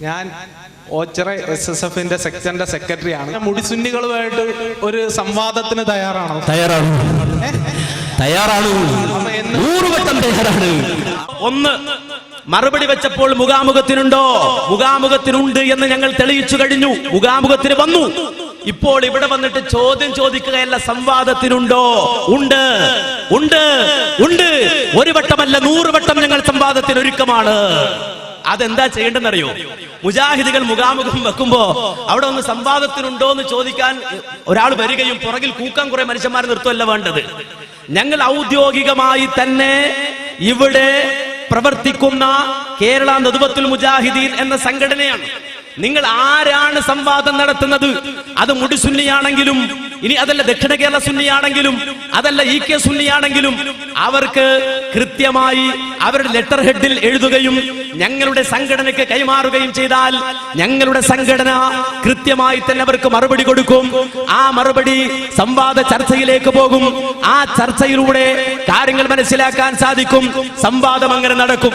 ഞാൻ ഓച്ചിറ SSFന്റെ സെക്ടറിന്റെ സെക്രട്ടറിയാണ്. മുടിസുന്നികളുമായിട്ട് ഒരു സംവാദത്തിന് തയ്യാറാണോ? തയ്യാറാണ്. 100 വട്ടം തയ്യാറാണ്. ഒന്ന്, മറുപടി വെച്ചപ്പോൾ മുഖാമുഖത്തിനുണ്ടോ? മുഖാമുഖത്തിനുണ്ട് എന്ന് ഞങ്ങൾ തെളിയിച്ചു കഴിഞ്ഞു. മുഖാമുഖത്തിന് വന്നു. ഇപ്പോൾ ഇവിടെ വന്നിട്ട് ചോദ്യം ചോദിക്കുകയല്ല, സംവാദത്തിനുണ്ടോ? ഉണ്ട്, ഉണ്ട്, ഉണ്ട്. 1 വട്ടമല്ല 100 വട്ടം ഞങ്ങൾ സംവാദത്തിന് ഒരുക്കമാണ്. അതെന്താ ചെയ്യേണ്ടെന്നറിയോ? മുജാഹിദുകൾ മുഖാമുഖം വെക്കുമ്പോ അവിടെ ഒന്ന് സംവാദത്തിനുണ്ടോ എന്ന് ചോദിക്കാൻ ഒരാൾ വരികയും പുറകിൽ കൂക്കാൻ കുറെ മനുഷ്യന്മാരെ നിർത്തുമല്ല വേണ്ടത്. ഞങ്ങൾ ഔദ്യോഗികമായി തന്നെ ഇവിടെ പ്രവർത്തിക്കുന്ന കേരള നദ്വത്തുൽ മുജാഹിദീൻ എന്ന സംഘടനയാണ്. നിങ്ങൾ ആരാണ് സംവാദം നടത്തുന്നത്? അത് മുടിസുന്നിയാണെങ്കിലും, ഇനി അതല്ല ദക്ഷിണ കേരള സുന്നിയാണെങ്കിലും, അതല്ല EK സുന്നിയാണെങ്കിലും, അവർക്ക് കൃത്യമായി അവരുടെ ലെറ്റർ ഹെഡിൽ എഴുതുകയും ഞങ്ങളുടെ സംഘടനയ്ക്ക് കൈമാറുകയും ചെയ്താൽ ഞങ്ങളുടെ സംഘടന കൃത്യമായി തന്നെ അവർക്ക് മറുപടി കൊടുക്കും. ആ മറുപടി സംവാദ ചർച്ചയിലേക്ക് പോകും. ആ ചർച്ചയിലൂടെ കാര്യങ്ങൾ മനസ്സിലാക്കാൻ സാധിക്കും. സംവാദം അങ്ങനെ നടക്കും.